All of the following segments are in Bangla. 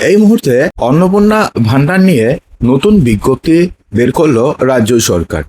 এই মুহূর্তে অন্নপূর্ণা ভান্ডার নিয়ে নতুন বিজ্ঞপ্তি বের করলো রাজ্য সরকার।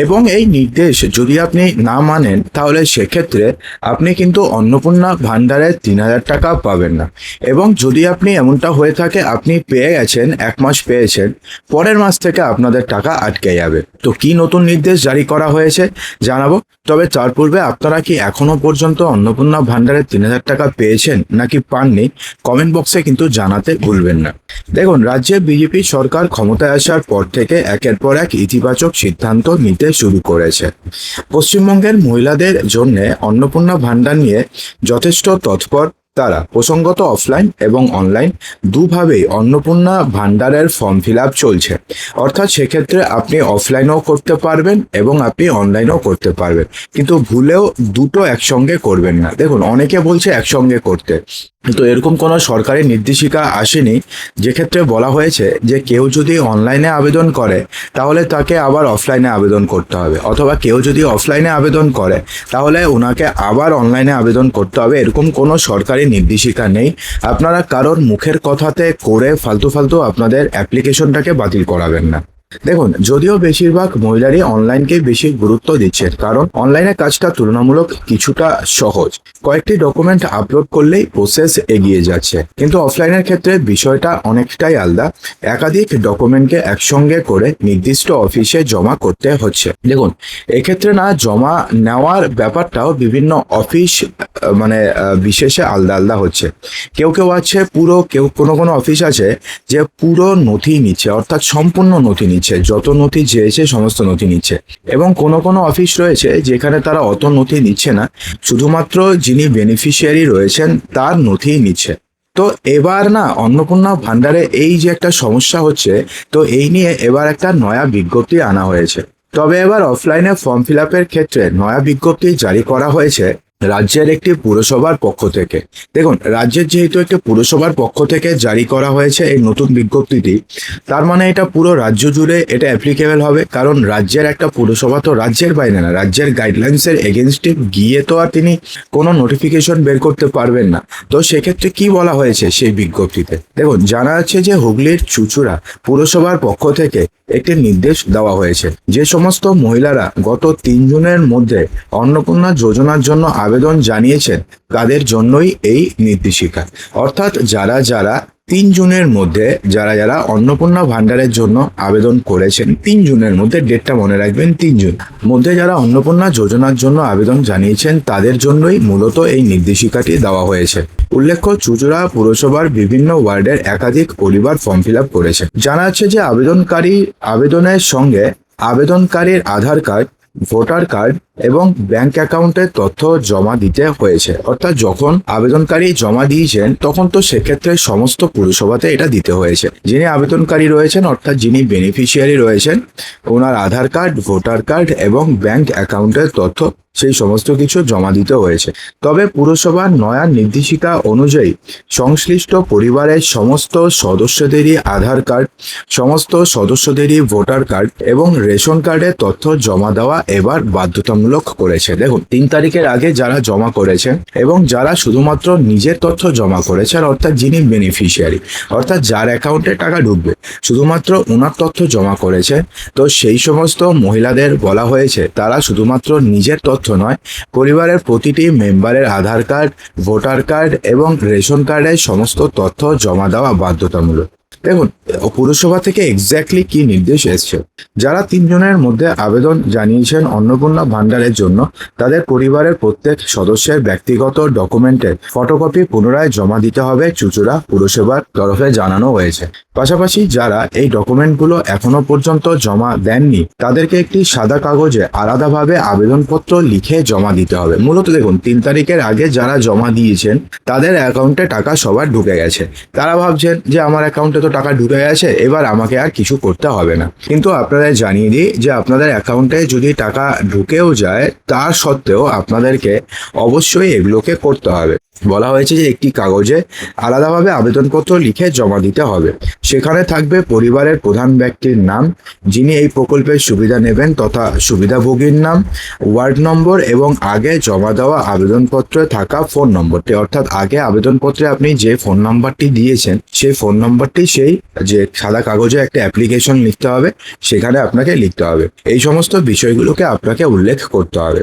এবং এই নির্দেশ যদি আপনি না মানেন তাহলে সেক্ষেত্রে আপনি কিন্তু অন্নপূর্ণা ভান্ডারে 3,000 টাকা পাবেন না। এবং যদি আপনি এমনটা হয়ে থাকে আপনি পেয়ে গেছেন, 1 মাস পেয়েছেন, পরের মাস থেকে আপনাদের টাকা আটকে যাবে। তো কি নতুন নির্দেশ জারি করা হয়েছে জানাবো। তবে তার পূর্বে আপনারা কি এখনো পর্যন্ত অন্নপূর্ণা ভান্ডারে 3,000 টাকা পেয়েছেন নাকি পাননি, কমেন্ট বক্সে কিন্তু জানাতে ভুলবেন না। দেখুন, রাজ্যে বিজেপি সরকার ক্ষমতায় আসার পর থেকে একের পর এক ইতিবাচক সিদ্ধান্ত নিতে শুরু করেছে। পশ্চিমবঙ্গের মহিলাদের জন্য অন্নপূর্ণা ভান্ডার নিয়ে যথেষ্ট তৎপর তারা। প্রসঙ্গত অফলাইন এবং অনলাইন দুভাবেই অন্নপূর্ণা ভান্ডারের ফর্ম ফিল আপ চলছে। অর্থাৎ সেক্ষেত্রে আপনি অফলাইনেও করতে পারবেন এবং আপনি অনলাইনেও করতে পারবেন, কিন্তু ভুলেও দুটো একসঙ্গে করবেন না। দেখুন, অনেকে বলছে একসঙ্গে করতে, তো এরকম কোনো সরকারি নির্দেশিকা আসেনি যেক্ষেত্রে বলা হয়েছে যে কেউ যদি অনলাইনে আবেদন করে তাহলে তাকে আবার অফলাইনে আবেদন করতে হবে, অথবা কেউ যদি অফলাইনে আবেদন করে তাহলে ওনাকে আবার অনলাইনে আবেদন করতে হবে। এরকম কোনো সরকারি নির্দেশিকা নেই। আপনারা কারোর মুখের কথাতে করে ফালতু ফালতু আপনাদের অ্যাপ্লিকেশনটাকে বাতিল করাবেন না। দেখুন, যদিও বেশিরভাগ মহিলারই অনলাইনকে বেশি গুরুত্ব দিচ্ছেন, কারণ অনলাইনে কাজটা তুলনামূলক কিছুটা সহজ। কয়েকটি ডকুমেন্ট আপলোড করলেই প্রসেস এগিয়ে যাচ্ছে, কিন্তু অফলাইনের ক্ষেত্রে বিষয়টা অনেকটাই আলাদা। একাধিক ডকুমেন্টকে একসঙ্গে করে নির্দিষ্ট অফিসে জমা করতে হচ্ছে। দেখুন, এক্ষেত্রে না জমা নেওয়ার ব্যাপারটাও বিভিন্ন অফিস বিশেষে আলাদা আলাদা হচ্ছে। কেউ কেউ আছে পুরো, কেউ কোনো অফিস আছে যে পুরো নথি নিচ্ছে, অর্থাৎ সম্পূর্ণ নথি নিচ্ছে, যত নথি চেয়েছে সমস্ত নথি নিচ্ছে। এবং কোনো অফিস রয়েছে যেখানে তারা অত নথি নিচ্ছে না, শুধুমাত্র যিনি বেনিফিশিয়ারি রয়েছেন তার নথি নিচ্ছে। তো এবার না অন্নপূর্ণা ভান্ডারে এই যে একটা সমস্যা হচ্ছে, তো এই নিয়ে এবার একটা নয়া বিজ্ঞপ্তি আনা হয়েছে। তবে এবার অফলাইনে ফর্ম ফিল আপের ক্ষেত্রে নয়া বিজ্ঞপ্তি জারি করা হয়েছে রাজ্যের একটি পুরসভার পক্ষ থেকে। দেখুন, রাজ্যের যেহেতু একটি পুরসভার পক্ষ থেকে জারি করা হয়েছে এই নতুন বিজ্ঞপ্তিটি, তার মানে এটা পুরো রাজ্য জুড়ে এটা অ্যাপ্লিকেবল হবে। কারণ রাজ্যের একটা পুরসভা তো রাজ্যের বাইরে না, রাজ্যের গাইডলাইন্সের এগেনস্টে গিয়ে তো আর তিনি কোনো নোটিফিকেশন বের করতে পারবেন না। তো সেক্ষেত্রে কি বলা হয়েছে সেই বিজ্ঞপ্তিতে, দেখুন, জানা যাচ্ছে যে হুগলির চুঁচুড়া পুরসভার পক্ষ থেকে একটি নির্দেশ দেওয়া হয়েছে। যে সমস্ত মহিলারা গত 3 জুনের মধ্যে অন্নপূর্ণা যোজনার জন্য আবেদন জানিয়েছেন তাদের জন্যই এই নির্দেশিকা। অর্থাৎ যারা 3 জুনের মধ্যে যারা অন্নপূর্ণা ভান্ডারের জন্য আবেদন করেছেন, 3 জুনের মধ্যে, ডেটটা মনে রাখবেন, 3 জুন মধ্যে যারা অন্নপূর্ণা যোজনার জন্য আবেদন জানিয়েছেন তাদের জন্যই মূলত এই নির্দেশিকাটি দেওয়া হয়েছে। উল্লেখ্য, চুঁচুড়া পুরসভার বিভিন্ন ওয়ার্ডের একাধিক পরিবার ফর্ম ফিল আপ করেছে। জানা যাচ্ছে যে আবেদনের সঙ্গে আবেদনকারীর আধার কার্ড, ভোটার কার্ড এবং ব্যাংক অ্যাকাউন্টের তথ্য জমা দিতে হয়েছে। অর্থাৎ যখন আবেদনকারী জমা দিয়েছেন তখন তো সেক্ষেত্রে সমস্ত পুরসভাতে এটা দিতে হয়েছে। যিনি আবেদনকারী রয়েছেন, অর্থাৎ যিনি বেনিফিশিয়ারি রয়েছেন, ওনার আধার কার্ড, ভোটার কার্ড এবং ব্যাংক অ্যাকাউন্টের তথ্য সেই সমস্ত কিছু জমা দিতে হয়েছে। তবে পুরসভার নয়া নির্দেশিকা অনুযায়ী সংশ্লিষ্ট পরিবারের সমস্ত সদস্যদেরই আধার কার্ড, সমস্ত সদস্যদেরই ভোটার কার্ড এবং রেশন কার্ডের তথ্য জমা দেওয়া এবার বাধ্যতামূলক করেছে। দেখুন, 3 তারিখের আগে যারা জমা করেছেন এবং যারা শুধুমাত্র নিজের তথ্য জমা করেছেন, অর্থাৎ যিনি বেনিফিশিয়ারি, অর্থাৎ যার অ্যাকাউন্টে টাকা ঢুকবে শুধুমাত্র ওনার তথ্য জমা করেছে, তো সেই সমস্ত মহিলাদের বলা হয়েছে তারা শুধুমাত্র নিজের তথ্য নয়, পরিবারের প্রতিটি মেম্বারের আধার কার্ড, ভোটার কার্ড এবং রেশন কার্ডের সমস্ত তথ্য জমা দেওয়া বাধ্যতামূলক। দেখুন, পুরসভা থেকে এক্স্যাক্টলি কি নির্দেশ এসছে। যারা 3 জনের মধ্যে আবেদন জানিয়েছেন অন্নপূর্ণা ভান্ডারের জন্য, তাদের পরিবারের প্রত্যেক সদস্যের ব্যক্তিগত ডকুমেন্টের ফটোকপি পুনরায় জমা দিতে হবে, চুঁচুড়া পুরসভার তরফে জানানো হয়েছে। পাশাপাশি যারা এই ডকুমেন্টগুলো এখনো পর্যন্ত জমা দেননি তাদেরকে একটি সাদা কাগজে আলাদাভাবে আবেদনপত্র লিখে জমা দিতে হবে। মূলত দেখুন, 3 তারিখের আগে যারা জমা দিয়েছেন তাদের অ্যাকাউন্টে টাকা সবার ঢুকে গেছে। তারা ভাবছেন যে আমার অ্যাকাউন্টে তো টাকা ঢুকে গেছে, এবার আমাকে আর কিছু করতে হবে না। কিন্তু আপনাদের জানিয়ে দিই যে আপনাদের অ্যাকাউন্টে যদি টাকা ঢুকেও যায়, তার সত্ত্বেও আপনাদেরকে অবশ্যই এগুলোকে করতে হবে। বলা হয়েছে যে একটি কাগজে আলাদাভাবে আবেদনপত্র লিখে জমা দিতে হবে। সেখানে থাকবে পরিবারের প্রধান ব্যক্তির নাম, যিনি এই প্রকল্পের সুবিধা নেবেন তথা সুবিধাভোগীর নাম, ওয়ার্ড নম্বর এবং আগে জমা দেওয়া আবেদনপত্রে থাকা ফোন নম্বরটি, অর্থাৎ আগে আবেদনপত্রে আপনি যে ফোন নম্বরটি দিয়েছেন সেই ফোন নম্বরটি সেই যে সাদা কাগজে একটা অ্যাপ্লিকেশন লিখতে হবে সেখানে আপনাকে লিখতে হবে। এই সমস্ত বিষয়গুলোকে আপনাকে উল্লেখ করতে হবে।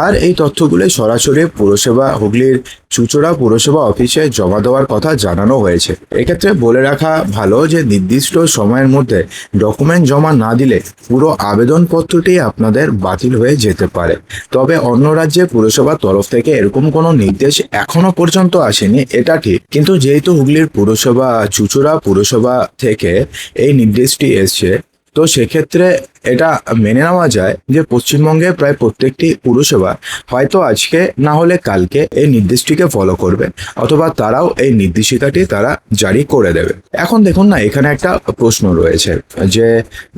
আর এই তথ্যগুলো সরাসরি পুরসভা হুগলির চুঁচুড়া পুরসভা অফিসে জমা দেওয়ার কথা জানানো হয়েছে। এক্ষেত্রে বলে রাখা ভালো যে নির্দিষ্ট সময়ের মধ্যে ডকুমেন্ট জমা না দিলে পুরো আবেদনপত্রটি আপনাদের বাতিল হয়ে যেতে পারে। তবে অন্য রাজ্যে পুরসভার তরফ থেকে এরকম কোনো নির্দেশ এখনো পর্যন্ত আসেনি, এটা ঠিক। কিন্তু যেহেতু হুগলির পুরসভা চুঁচুড়া পুরসভা থেকে এই নির্দেশটি এসছে, তো সেক্ষেত্রে এটা মেনে নেওয়া যায় যে পশ্চিমবঙ্গে প্রায় প্রত্যেকটি পুরসভা হয়তো আজকে না হলে কালকে এই নির্দেশটিকে ফলো করবে, অথবা তারাও এই নির্দেশিকাটি তারা জারি করে দেবে। এখন দেখুন না, এখানে একটা প্রশ্ন রয়েছে যে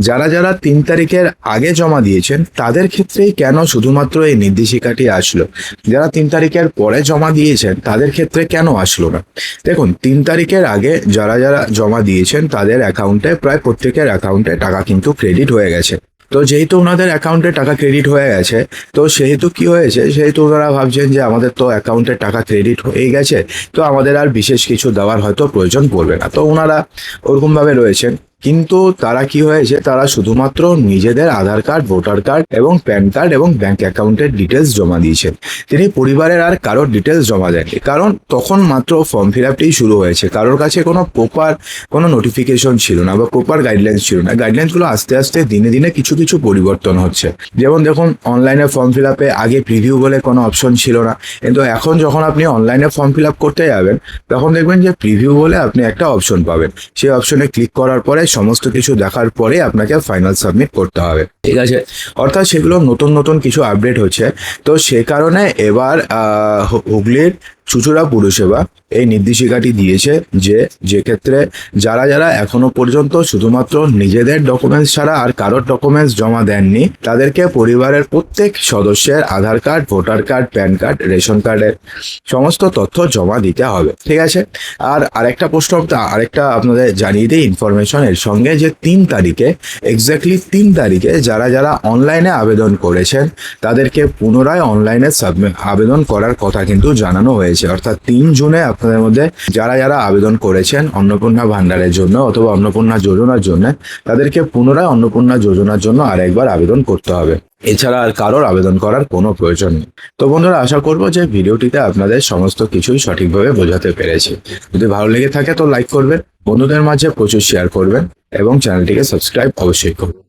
যারা যারা 3 তারিখের আগে জমা দিয়েছেন তাদের ক্ষেত্রেই কেন শুধুমাত্র এই নির্দেশিকাটি আসলো, যারা 3 তারিখের পরে জমা দিয়েছেন তাদের ক্ষেত্রে কেন আসলো না? দেখুন, 3 তারিখের আগে যারা যারা জমা দিয়েছেন তাদের অ্যাকাউন্টে প্রায় প্রত্যেকের অ্যাকাউন্টে টাকা কিন্তু ক্রেডিট হয়ে গেছে। তো যেহেতু ওনাদের অ্যাকাউন্টে টাকা ক্রেডিট হয়ে গেছে, তো সেহেতু কি হয়েছে, সেহেতু ওনারা ভাবছেন যে আমাদের তো অ্যাকাউন্টে টাকা ক্রেডিট হয়ে গেছে, তো আমাদের আর বিশেষ কিছু দেওয়ার হয়তো প্রয়োজন পড়বে না, তো ওনারা ওরকমভাবে রয়েছেন। কিন্তু তারা কি হয়েছে, তারা শুধুমাত্র নিজেদের আধার কার্ড, ভোটার কার্ড এবং প্যান কার্ড এবং ব্যাংক অ্যাকাউন্টের ডিটেলস জমা দিয়েছেন। তিনি পরিবারের আর কারোর ডিটেলস জমা দেননি, কারণ তখন মাত্র ফর্ম ফিল আপটি শুরু হয়েছে। কারোর কাছে কোনো নোটিফিকেশন ছিল না বা প্রপার গাইডলাইন্স ছিল না। গাইডলাইন্সগুলো আস্তে আস্তে দিনে দিনে কিছু কিছু পরিবর্তন হচ্ছে। যেমন দেখুন, অনলাইনে ফর্ম ফিল আপে আগে প্রিভিউ বলে কোনো অপশন ছিল না, কিন্তু এখন যখন আপনি অনলাইনে ফর্ম ফিল আপ করতে যাবেন তখন দেখবেন যে প্রিভিউ বলে আপনি একটা অপশন পাবেন। সেই অপশনে ক্লিক করার পরে সমস্ত কিছু দেখার পরে আপনাকে ফাইনাল সাবমিট করতে হবে, ঠিক আছে? অর্থাৎ সেগুলো নতুন নতুন কিছু আপডেট হচ্ছে। তো সে কারণে এবার হুগলির চুঁচুড়া পুরসভা এই নির্দেশিকাটি দিয়েছে যে ক্ষেত্রে যারা যারা এখনো পর্যন্ত শুধুমাত্র নিজেদের ডকুমেন্টস ছাড়া আর কারোর ডকুমেন্টস জমা দেননি তাদেরকে পরিবারের প্রত্যেক সদস্যের Aadhaar card, voter card, PAN card, ration কার্ডের সমস্ত তথ্য জমা দিতে হবে, ঠিক আছে? আর আরেকটা প্রশ্ন, আরেকটা আপনাদের জানিয়ে দিই ইনফরমেশন এর সঙ্গে, যে 3 তারিখে এক্স্যাক্টলি 3 তারিখে যারা যারা অনলাইনে আবেদন করেছেন তাদেরকে পুনরায় অনলাইনে আবেদন করার কথা কিন্তু জানানো হয়েছে। অর্থাৎ 3 জুনে আপনাদের মধ্যে যারা যারা আবেদন করেছেন অন্নপূর্ণা ভান্ডারের জন্য অথবা অন্নপূর্ণা যোজনার জন্য, তাদেরকে পুনরায় অন্নপূর্ণা যোজনার জন্য আরেকবার আবেদন করতে হবে। এছাড়া আর কারোর আবেদন করার কোনো প্রয়োজন নেই। তো বন্ধুরা, আশা করবো যে ভিডিওটিতে আপনাদের সমস্ত কিছুই সঠিকভাবে বোঝাতে পেরেছি। যদি ভালো লেগে থাকে তো লাইক করবেন, বন্ধুদের মাঝে প্রচুর শেয়ার করবেন এবং চ্যানেলটিকে সাবস্ক্রাইব অবশ্যই করবেন।